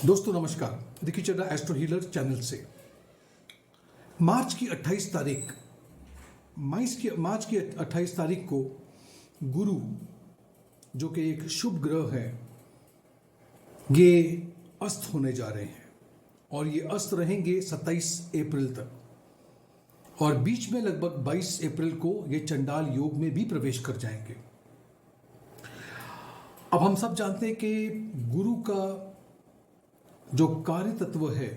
दोस्तों नमस्कार। देखिए चल रहा एस्ट्रो हीलर चैनल से मार्च की 28 तारीख को गुरु जो कि एक शुभ ग्रह है ये अस्त होने जा रहे हैं और ये अस्त रहेंगे 27 अप्रैल तक और बीच में लगभग 22 अप्रैल को ये चंडाल योग में भी प्रवेश कर जाएंगे। अब हम सब जानते हैं कि गुरु का जो कार्य तत्व है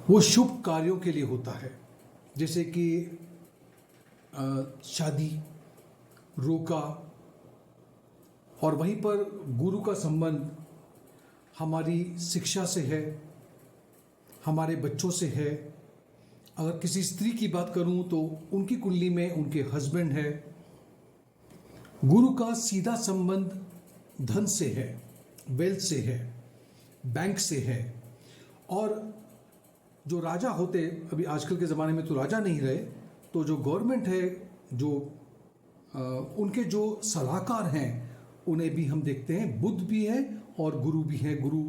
वो शुभ कार्यों के लिए होता है, जैसे कि शादी, रोका, और वहीं पर गुरु का संबंध हमारी शिक्षा से है, हमारे बच्चों से है। अगर किसी स्त्री की बात करूं तो उनकी कुंडली में उनके हस्बैंड है। गुरु का सीधा संबंध धन से है, वेल्थ से है, बैंक से है। और जो राजा होते, अभी आजकल के ज़माने में तो राजा नहीं रहे, तो जो गवर्नमेंट है, जो उनके जो सलाहकार हैं उन्हें भी हम देखते हैं, बुध भी है और गुरु भी है। गुरु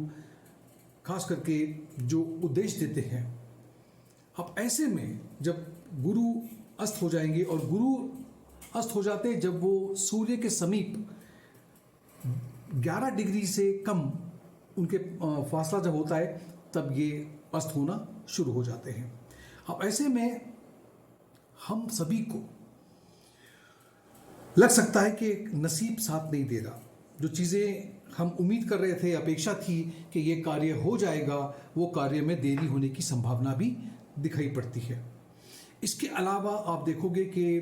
खास करके जो उद्देश्य देते हैं। अब ऐसे में जब गुरु अस्त हो जाएंगे, और गुरु अस्त हो जाते हैं जब वो सूर्य के समीप 11 डिग्री से कम उनके फासला जब होता है तब ये अस्त होना शुरू हो जाते हैं। अब ऐसे में हम सभी को लग सकता है कि नसीब साथ नहीं दे रहा। जो चीज़ें हम उम्मीद कर रहे थे, अपेक्षा थी कि ये कार्य हो जाएगा, वो कार्य में देरी होने की संभावना भी दिखाई पड़ती है। इसके अलावा आप देखोगे कि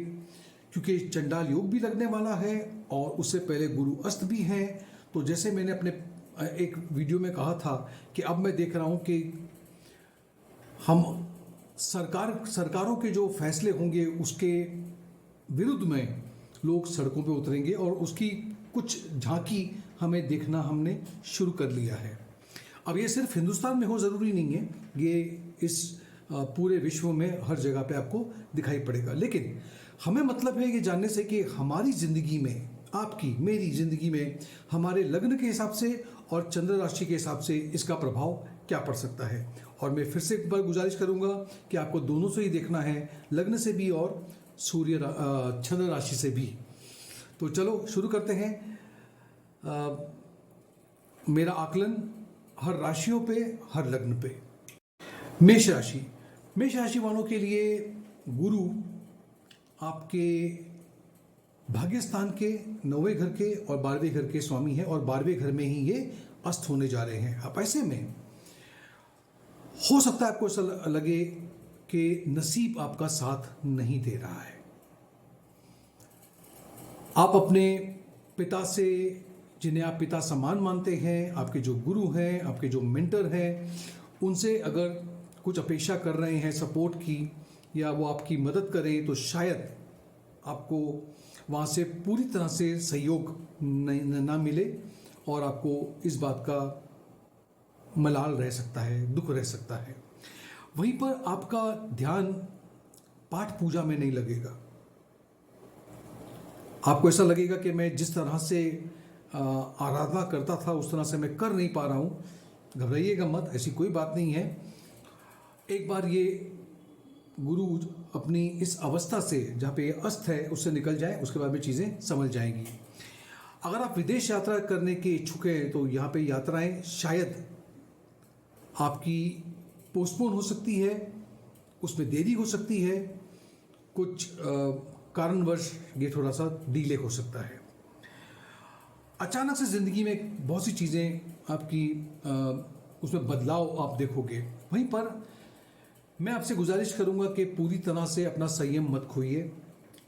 क्योंकि चंडाल योग भी लगने वाला है और उससे पहले गुरु अस्त भी है, तो जैसे मैंने अपने एक वीडियो में कहा था कि अब मैं देख रहा हूं कि हम सरकारों के जो फैसले होंगे उसके विरुद्ध में लोग सड़कों पे उतरेंगे और उसकी कुछ झांकी हमें देखना हमने शुरू कर लिया है। अब ये सिर्फ हिंदुस्तान में हो ज़रूरी नहीं है, ये इस पूरे विश्व में हर जगह पे आपको दिखाई पड़ेगा। लेकिन हमें मतलब है ये जानने से कि हमारी ज़िंदगी में, आपकी मेरी ज़िंदगी में, हमारे लग्न के हिसाब से और चंद्र राशि के हिसाब से इसका प्रभाव क्या पड़ सकता है। और मैं फिर से एक बार गुजारिश करूंगा कि आपको दोनों से ही देखना है, लग्न से भी और चंद्र राशि से भी। तो चलो शुरू करते हैं। मेरा आकलन हर राशियों पे, हर लग्न पे। मेष राशि वालों के लिए गुरु आपके भाग्य स्थान के 9वें घर के और 12वें घर के स्वामी हैं और 12वें घर में ही ये अस्त होने जा रहे हैं। अब ऐसे में हो सकता है आपको ऐसा लगे कि नसीब आपका साथ नहीं दे रहा है। आप अपने पिता से, जिन्हें आप पिता समान मानते हैं, आपके जो गुरु हैं, आपके जो मेंटर हैं, उनसे अगर कुछ अपेक्षा कर रहे हैं सपोर्ट की, या वो आपकी मदद करें, तो शायद आपको वहाँ से पूरी तरह से सहयोग ना मिले और आपको इस बात का मलाल रह सकता है, दुख रह सकता है। वहीं पर आपका ध्यान पाठ पूजा में नहीं लगेगा। आपको ऐसा लगेगा कि मैं जिस तरह से आराधना करता था उस तरह से मैं कर नहीं पा रहा हूँ। घबराइएगा मत, ऐसी कोई बात नहीं है। एक बार ये गुरु अपनी इस अवस्था से, जहाँ पे अस्त है, उससे निकल जाए, उसके बाद में चीज़ें समझ जाएंगी। अगर आप विदेश यात्रा करने के इच्छुक हैं तो यहाँ पे यात्राएं शायद आपकी पोस्टपोन हो सकती है, उसमें देरी हो सकती है, कुछ कारणवश ये थोड़ा सा डिले हो सकता है। अचानक से ज़िंदगी में बहुत सी चीज़ें आपकी उसमें बदलाव आप देखोगे। वहीं पर मैं आपसे गुजारिश करूंगा कि पूरी तरह से अपना संयम मत खोइए।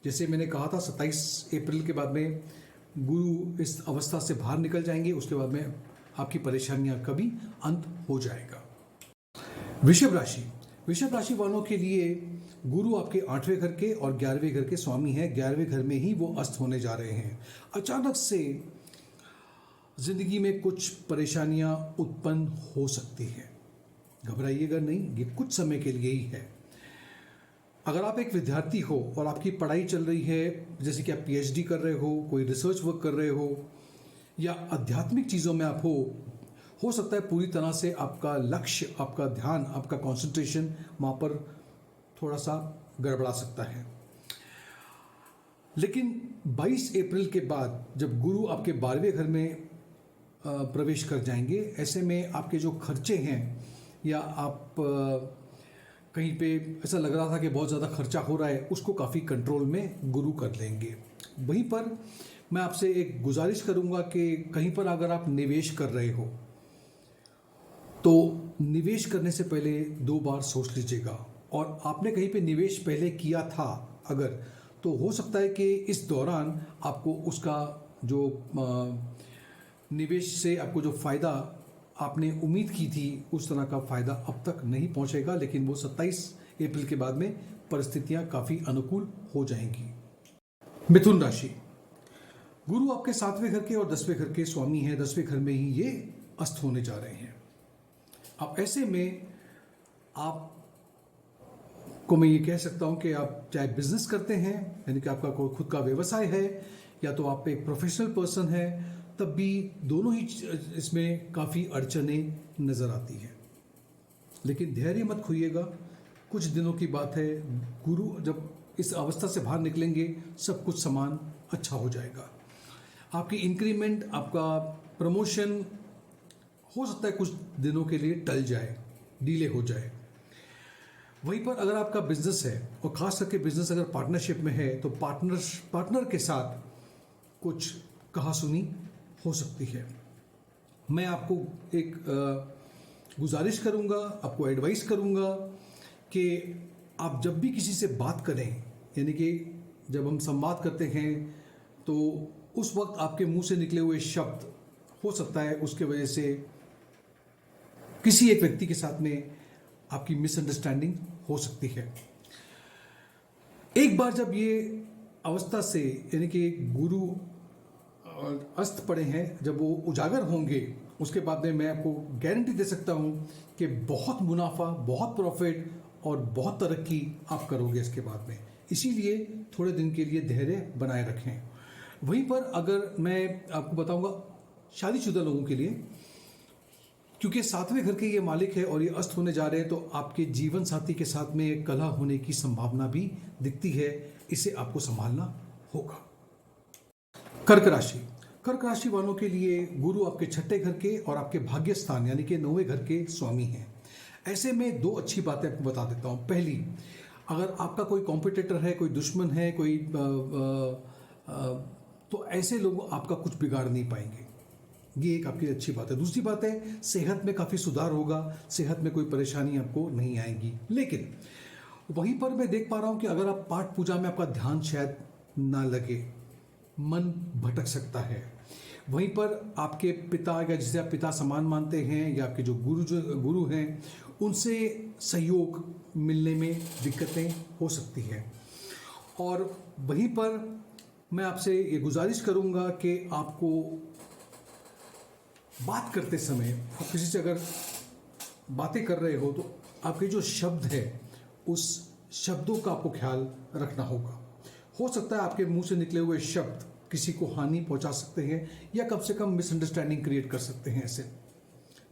जैसे मैंने कहा था 27 अप्रैल के बाद में गुरु इस अवस्था से बाहर निकल जाएंगे, उसके बाद में आपकी परेशानियां का भी अंत हो जाएगा। वृषभ राशि वालों के लिए गुरु आपके 8वें घर के और 11वें घर के स्वामी हैं। 11वें घर में ही वो अस्त होने जा रहे हैं। अचानक से जिंदगी में कुछ परेशानियां उत्पन्न हो सकती हैं। घबराइएगा नहीं, ये कुछ समय के लिए ही है। अगर आप एक विद्यार्थी हो और आपकी पढ़ाई चल रही है, जैसे कि आप पीएचडी कर रहे हो, कोई रिसर्च वर्क कर रहे हो, या आध्यात्मिक चीज़ों में आप हो हो सकता है पूरी तरह से आपका लक्ष्य, आपका ध्यान, आपका कंसंट्रेशन वहाँ पर थोड़ा सा गड़बड़ा सकता है। लेकिन 22 अप्रैल के बाद जब गुरु आपके 12वें घर में प्रवेश कर जाएंगे, ऐसे में आपके जो खर्चे हैं या आप कहीं पे ऐसा लग रहा था कि बहुत ज़्यादा खर्चा हो रहा है, उसको काफ़ी कंट्रोल में गुरु कर लेंगे। वहीं पर मैं आपसे एक गुजारिश करूंगा कि कहीं पर अगर आप निवेश कर रहे हो तो निवेश करने से पहले 2 बार सोच लीजिएगा। और आपने कहीं पे निवेश पहले किया था अगर, तो हो सकता है कि इस दौरान आपको उसका जो निवेश से आपको जो फ़ायदा आपने उम्मीद की थी उस तरह का फ़ायदा अब तक नहीं पहुंचेगा, लेकिन वो 27 अप्रैल के बाद में परिस्थितियां काफ़ी अनुकूल हो जाएंगी। मिथुन राशि, गुरु आपके 7वें घर के और 10वें घर के स्वामी हैं। 10वें घर में ही ये अस्त होने जा रहे हैं। अब ऐसे में आप को मैं ये कह सकता हूँ कि आप चाहे बिजनेस करते हैं, यानी कि आपका कोई खुद का व्यवसाय है, या तो आप एक प्रोफेशनल पर्सन है, तब भी दोनों ही इसमें काफ़ी अड़चनें नज़र आती हैं। लेकिन धैर्य मत खोइएगा, कुछ दिनों की बात है। गुरु जब इस अवस्था से बाहर निकलेंगे, सब कुछ सामान अच्छा हो जाएगा। आपकी इंक्रीमेंट, आपका प्रमोशन हो सकता है कुछ दिनों के लिए टल जाए, डिले हो जाए। वहीं पर अगर आपका बिजनेस है, और खास करके बिजनेस अगर पार्टनरशिप में है, तो पार्टनर के साथ कुछ कहासुनी हो सकती है। मैं आपको एक गुजारिश करूंगा, आपको एडवाइस करूंगा कि आप जब भी किसी से बात करें, यानी कि जब हम संवाद करते हैं, तो उस वक्त आपके मुंह से निकले हुए शब्द हो सकता है उसके वजह से किसी एक व्यक्ति के साथ में आपकी मिसअंडरस्टैंडिंग हो सकती है। एक बार जब ये अवस्था से, यानी कि गुरु अस्त पड़े हैं, जब वो उजागर होंगे, उसके बाद में मैं आपको गारंटी दे सकता हूं कि बहुत मुनाफा, बहुत प्रॉफिट और बहुत तरक्की आप करोगे इसके बाद में। इसीलिए थोड़े दिन के लिए धैर्य बनाए रखें। वहीं पर अगर मैं आपको बताऊंगा शादीशुदा लोगों के लिए, क्योंकि 7वें घर के ये मालिक है और ये अस्त होने जा रहे हैं, तो आपके जीवन साथी के साथ में कलह होने की संभावना भी दिखती है। इसे आपको संभालना होगा। कर्क राशि, कर्क राशि वालों के लिए गुरु आपके 6ठे घर के और आपके भाग्य स्थान यानी कि 9वें घर के स्वामी हैं। ऐसे में 2 अच्छी बातें आपको बता देता हूं। पहली, अगर आपका कोई कॉम्पिटिटर है, कोई दुश्मन है, कोई तो ऐसे लोग आपका कुछ बिगाड़ नहीं पाएंगे। ये एक आपकी अच्छी बात है। दूसरी बात है, सेहत में काफ़ी सुधार होगा, सेहत में कोई परेशानी आपको नहीं आएगी। लेकिन वहीं पर मैं देख पा रहा हूं कि अगर आप पाठ पूजा में आपका ध्यान शायद ना लगे, मन भटक सकता है। वहीं पर आपके पिता, या जिसे आप पिता समान मानते हैं, या आपके जो गुरु हैं, उनसे सहयोग मिलने में दिक्कतें हो सकती हैं। और वहीं पर मैं आपसे ये गुजारिश करूंगा कि आपको बात करते समय, आप किसी से अगर बातें कर रहे हो, तो आपके जो शब्द है उस शब्दों का आपको ख्याल रखना होगा। हो सकता है आपके मुंह से निकले हुए शब्द किसी को हानि पहुंचा सकते हैं, या कम से कम मिसअंडरस्टैंडिंग क्रिएट कर सकते हैं ऐसे।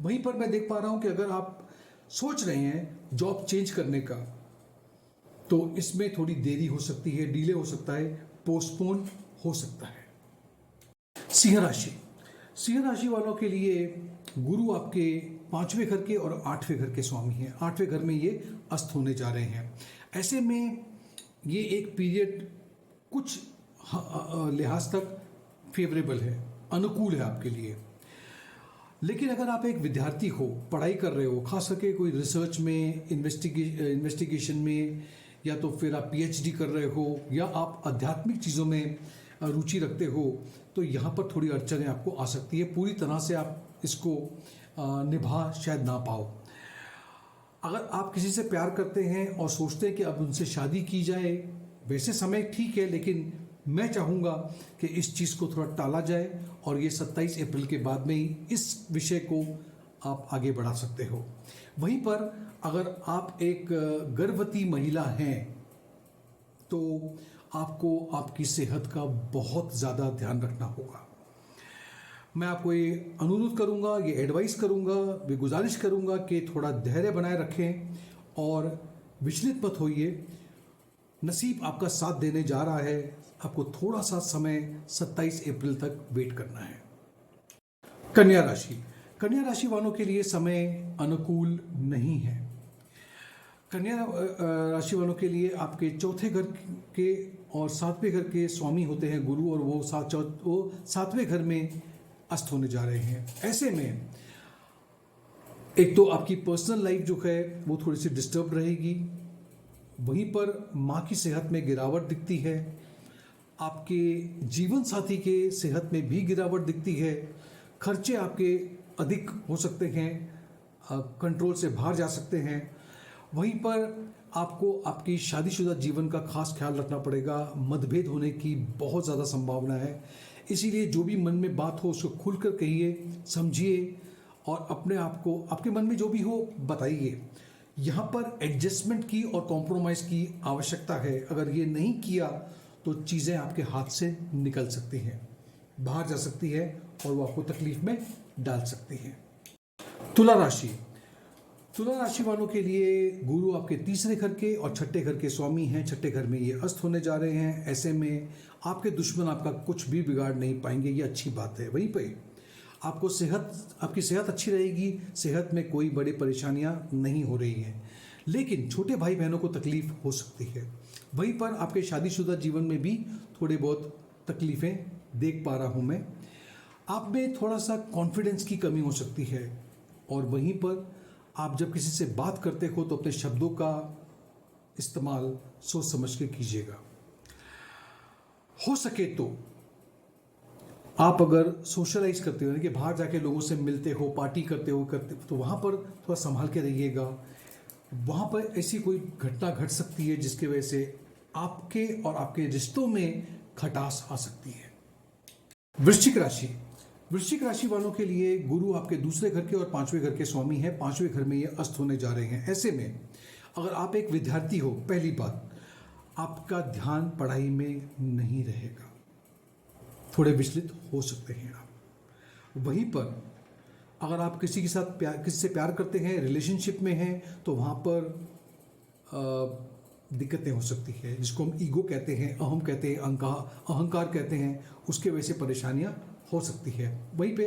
वहीं पर मैं देख पा रहा हूं कि अगर आप सोच रहे हैं जॉब चेंज करने का, तो इसमें थोड़ी देरी हो सकती है, डिले हो सकता है, पोस्टपोन हो सकता है। सिंह राशि, सिंह राशि वालों के लिए गुरु आपके 5वें घर के और 8वें घर के स्वामी हैं। 8वें घर में ये अस्त होने जा रहे हैं। ऐसे में ये एक पीरियड कुछ लिहाज तक फेवरेबल है, अनुकूल है आपके लिए। लेकिन अगर आप एक विद्यार्थी हो, पढ़ाई कर रहे हो, खास करके कोई रिसर्च में, इन्वेस्टिगेशन में, या तो फिर आप पीएचडी कर रहे हो, या आप आध्यात्मिक चीज़ों में रुचि रखते हो, तो यहाँ पर थोड़ी अड़चनें आपको आ सकती है। पूरी तरह से आप इसको निभा शायद ना पाओ। अगर आप किसी से प्यार करते हैं और सोचते हैं कि अब उनसे शादी की जाए, वैसे समय ठीक है, लेकिन मैं चाहूँगा कि इस चीज़ को थोड़ा टाला जाए, और ये 27 अप्रैल के बाद में ही इस विषय को आप आगे बढ़ा सकते हो। वहीं पर अगर आप एक गर्भवती महिला हैं, तो आपको आपकी सेहत का बहुत ज़्यादा ध्यान रखना होगा। मैं आपको ये अनुरोध करूंगा, ये एडवाइस करूंगा, ये गुजारिश करूंगा कि थोड़ा धैर्य बनाए रखें और विचलित मत होइए। नसीब आपका साथ देने जा रहा है। आपको थोड़ा सा समय 27 अप्रैल तक वेट करना है। कन्या राशि, कन्या राशि वालों के लिए समय अनुकूल नहीं है। कन्या राशि वालों के लिए आपके चौथे घर के और सातवें घर के स्वामी होते हैं गुरु, और वो सातवें घर में अस्त होने जा रहे हैं। ऐसे में एक तो आपकी पर्सनल लाइफ जो है वो थोड़ी सी डिस्टर्ब रहेगी, वहीं पर माँ की सेहत में गिरावट दिखती है, आपके जीवन साथी के सेहत में भी गिरावट दिखती है, खर्चे आपके अधिक हो सकते हैं, कंट्रोल से बाहर जा सकते हैं। वहीं पर आपको आपकी शादीशुदा जीवन का खास ख्याल रखना पड़ेगा। मतभेद होने की बहुत ज़्यादा संभावना है, इसीलिए जो भी मन में बात हो उसको खुलकर कहिए, समझिए और अपने आप को, आपके मन में जो भी हो बताइए। यहाँ पर एडजस्टमेंट की और कॉम्प्रोमाइज़ की आवश्यकता है। अगर ये नहीं किया तो चीज़ें आपके हाथ से निकल सकती हैं, बाहर जा सकती है और वो आपको तकलीफ में डाल सकती है। तुला राशि, तुला राशि वालों के लिए गुरु आपके तीसरे घर के और छठे घर के स्वामी हैं। छठे घर में ये अस्त होने जा रहे हैं। ऐसे में आपके दुश्मन आपका कुछ भी बिगाड़ नहीं पाएंगे, ये अच्छी बात है। वहीं पे आपकी सेहत अच्छी रहेगी, सेहत में कोई बड़ी परेशानियां नहीं हो रही हैं, लेकिन छोटे भाई बहनों को तकलीफ हो सकती है। वहीं पर आपके शादीशुदा जीवन में भी थोड़ी बहुत तकलीफ़ें देख पा रहा हूँ मैं। आप में थोड़ा सा कॉन्फिडेंस की कमी हो सकती है, और वहीं पर आप जब किसी से बात करते हो तो अपने शब्दों का इस्तेमाल सोच समझ के कीजिएगा। हो सके तो आप अगर सोशलाइज करते हो, यानी कि बाहर जाके लोगों से मिलते हो, पार्टी करते हो तो वहाँ पर थोड़ा संभाल के रहिएगा। वहाँ पर ऐसी कोई घटना घट सकती है जिसकी वजह से आपके और आपके रिश्तों में खटास आ सकती है। वृश्चिक राशि, वृश्चिक राशि वालों के लिए गुरु आपके दूसरे घर के और पांचवें घर के स्वामी हैं। पांचवें घर में ये अस्त होने जा रहे हैं। ऐसे में अगर आप एक विद्यार्थी हो, पहली बात, आपका ध्यान पढ़ाई में नहीं रहेगा, थोड़े विचलित हो सकते हैं आप। वहीं पर अगर आप किसी से प्यार करते हैं, रिलेशनशिप में हैं, तो वहाँ पर दिक्कतें हो सकती है, जिसको हम ईगो कहते हैं, अहम कहते हैं, अहंकार कहते हैं, उसके वजह से परेशानियां हो सकती है। वहीं पे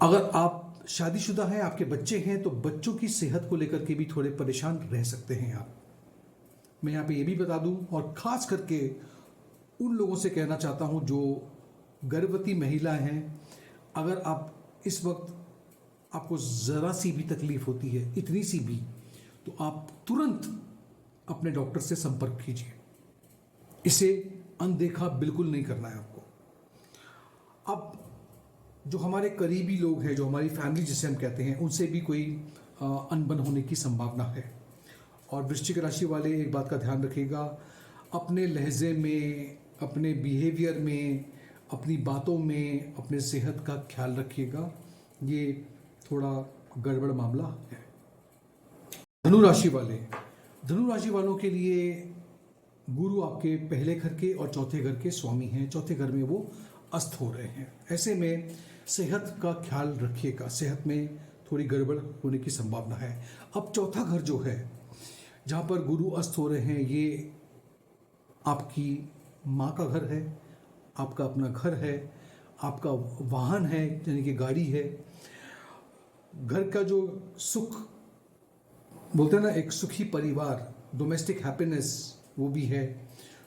अगर आप शादीशुदा हैं, आपके बच्चे हैं, तो बच्चों की सेहत को लेकर के भी थोड़े परेशान रह सकते हैं आप। मैं यहाँ पे ये भी बता दूं, और ख़ास करके उन लोगों से कहना चाहता हूँ जो गर्भवती महिला हैं, अगर आप इस वक्त आपको ज़रा सी भी तकलीफ होती है, इतनी सी भी, तो आप तुरंत अपने डॉक्टर से संपर्क कीजिए। इसे अनदेखा बिल्कुल नहीं करना है आपको। अब जो हमारे करीबी लोग हैं, जो हमारी फैमिली जिसे हम कहते हैं, उनसे भी कोई अनबन होने की संभावना है। और वृश्चिक राशि वाले एक बात का ध्यान रखिएगा, अपने लहजे में, अपने बिहेवियर में, अपनी बातों में अपने सेहत का ख्याल रखिएगा। ये थोड़ा गड़बड़ मामला है। धनु राशि वाले, धनु राशि वालों के लिए गुरु आपके पहले घर के और चौथे घर के स्वामी हैं। चौथे घर में वो अस्त हो रहे हैं। ऐसे में सेहत का ख्याल रखिएगा, सेहत में थोड़ी गड़बड़ होने की संभावना है। अब चौथा घर जो है, जहाँ पर गुरु अस्त हो रहे हैं, ये आपकी माँ का घर है, आपका अपना घर है, आपका वाहन है, यानी कि गाड़ी है। घर का जो सुख बोलते हैं ना, एक सुखी परिवार, डोमेस्टिक हैप्पीनेस, वो भी है।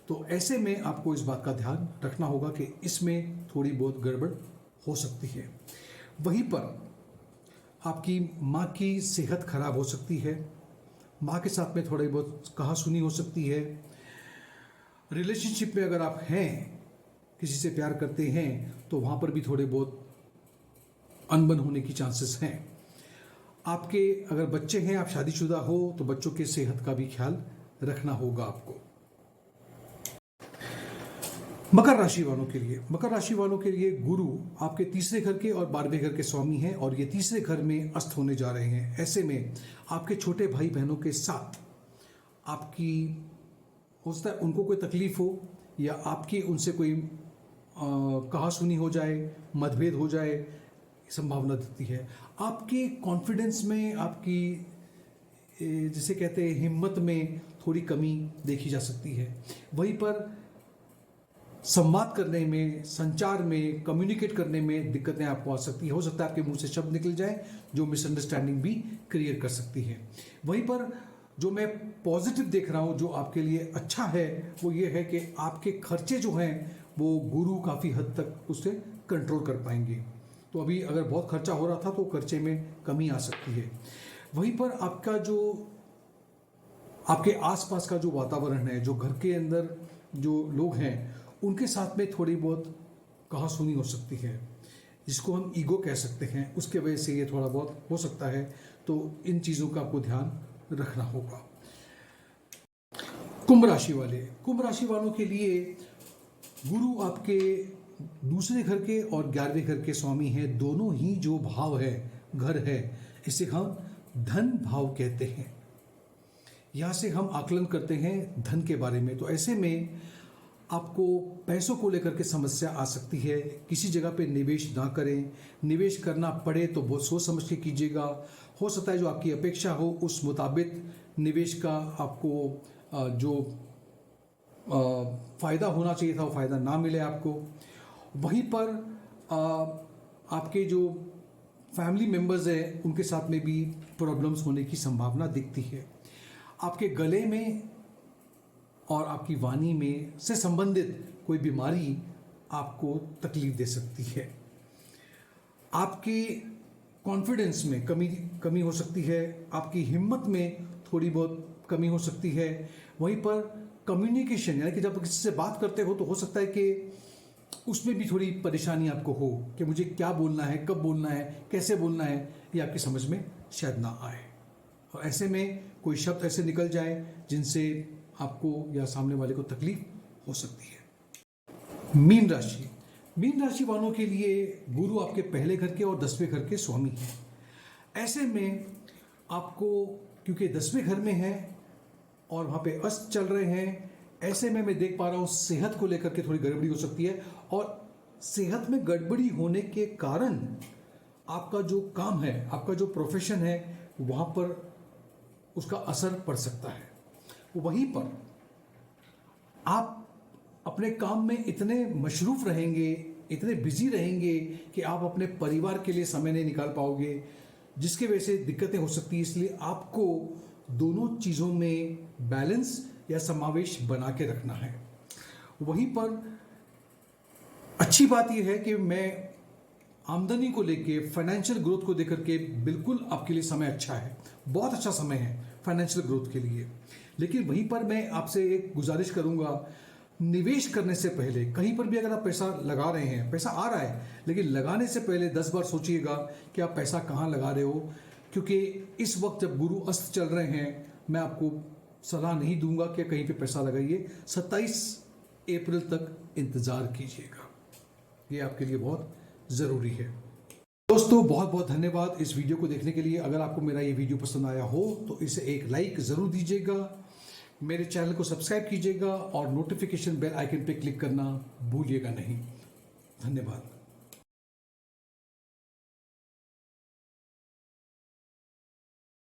तो ऐसे में आपको इस बात का ध्यान रखना होगा कि इसमें थोड़ी बहुत गड़बड़ हो सकती है। वहीं पर आपकी माँ की सेहत खराब हो सकती है, माँ के साथ में थोड़ी बहुत कहासुनी हो सकती है। रिलेशनशिप में अगर आप हैं, किसी से प्यार करते हैं, तो वहाँ पर भी थोड़े बहुत अनबन होने की चांसेस हैं। आपके अगर बच्चे हैं, आप शादीशुदा हो, तो बच्चों के सेहत का भी ख्याल रखना होगा आपको। मकर राशि वालों के लिए, मकर राशि वालों के लिए गुरु आपके तीसरे घर के और 12वें घर के स्वामी हैं, और ये तीसरे घर में अस्त होने जा रहे हैं। ऐसे में आपके छोटे भाई बहनों के साथ आपकी हो सकता है उनको कोई तकलीफ हो, या आपकी उनसे कोई कहासुनी हो जाए, मतभेद हो जाए, संभावना दिखती है। आपके कॉन्फिडेंस में, आपकी जिसे कहते हैं हिम्मत में थोड़ी कमी देखी जा सकती है। वहीं पर संवाद करने में, संचार में, कम्युनिकेट करने में दिक्कतें आपको आ सकती है। हो सकता है आपके मुंह से शब्द निकल जाए जो मिसअंडरस्टैंडिंग भी क्रिएट कर सकती है। वहीं पर जो मैं पॉजिटिव देख रहा हूँ, जो आपके लिए अच्छा है, वो ये है कि आपके खर्चे जो हैं वो गुरु काफ़ी हद तक उससे कंट्रोल कर पाएंगे। तो अभी अगर बहुत खर्चा हो रहा था तो खर्चे में कमी आ सकती है। वहीं पर आपका जो आपके आसपास का जो वातावरण है, जो घर के अंदर जो लोग हैं, उनके साथ में थोड़ी बहुत कहासुनी हो सकती है, जिसको हम ईगो कह सकते हैं। उसके वजह से ये थोड़ा बहुत हो सकता है। तो इन चीज़ों का आपको ध्यान रखना होगा। कुंभ राशि वालों के लिए गुरु आपके दूसरे घर के और 11वें घर के स्वामी हैं। दोनों ही जो भाव है, घर है, इसे हम धन भाव कहते हैं। यहाँ से हम आकलन करते हैं धन के बारे में। तो ऐसे में आपको पैसों को लेकर के समस्या आ सकती है। किसी जगह पे निवेश ना करें, निवेश करना पड़े तो बहुत सोच समझ के कीजिएगा। हो सकता है जो आपकी अपेक्षा हो उस मुताबिक निवेश का आपको जो फ़ायदा होना चाहिए था वो फ़ायदा ना मिले आपको। वहीं पर आपके जो फैमिली मेम्बर्स हैं उनके साथ में भी प्रॉब्लम्स होने की संभावना दिखती है। आपके गले में और आपकी वाणी में से संबंधित कोई बीमारी आपको तकलीफ दे सकती है। आपके कॉन्फिडेंस में कमी हो सकती है। आपकी हिम्मत में थोड़ी बहुत कमी हो सकती है। वहीं पर कम्युनिकेशन, यानी कि जब किसी से बात करते हो तो हो सकता है कि उसमें भी थोड़ी परेशानी आपको हो कि मुझे क्या बोलना है, कब बोलना है, कैसे बोलना है, ये आपकी समझ में शायद ना आए। और ऐसे में कोई शब्द ऐसे निकल जाए जिनसे आपको या सामने वाले को तकलीफ हो सकती है। मीन राशि वालों के लिए गुरु आपके पहले घर के और 10वें घर के स्वामी हैं। ऐसे में आपको, क्योंकि 10वें घर में है और वहाँ पे अस्त चल रहे हैं, ऐसे में मैं देख पा रहा हूँ सेहत को लेकर के थोड़ी गड़बड़ी हो सकती है। और सेहत में गड़बड़ी होने के कारण आपका जो काम है, आपका जो प्रोफेशन है, वहाँ पर उसका असर पड़ सकता है। वहीं पर आप अपने काम में इतने मशरूफ रहेंगे, इतने बिजी रहेंगे कि आप अपने परिवार के लिए समय नहीं निकाल पाओगे, जिसकी वजह से दिक्कतें हो सकती है। इसलिए आपको दोनों चीज़ों में बैलेंस या समावेश बना के रखना है। वहीं पर अच्छी बात यह है कि मैं आमदनी को लेके, फाइनेंशियल ग्रोथ को लेकर के बिल्कुल आपके लिए समय अच्छा है, बहुत अच्छा समय है फाइनेंशियल ग्रोथ के लिए। लेकिन वहीं पर मैं आपसे एक गुजारिश करूंगा, निवेश करने से पहले कहीं पर भी अगर आप पैसा लगा रहे हैं, पैसा आ रहा है, लेकिन लगाने से पहले 10 बार सोचिएगा कि आप पैसा कहाँ लगा रहे हो। क्योंकि इस वक्त जब गुरु अस्त चल रहे हैं, मैं आपको सलाह नहीं दूंगा कि कहीं पे पैसा लगाइए। 27 अप्रैल तक इंतज़ार कीजिएगा, ये आपके लिए बहुत ज़रूरी है। दोस्तों बहुत बहुत धन्यवाद इस वीडियो को देखने के लिए। अगर आपको मेरा ये वीडियो पसंद आया हो तो इसे एक लाइक ज़रूर दीजिएगा, मेरे चैनल को सब्सक्राइब कीजिएगा और नोटिफिकेशन बेल आइकन पे क्लिक करना भूलिएगा नहीं। धन्यवाद।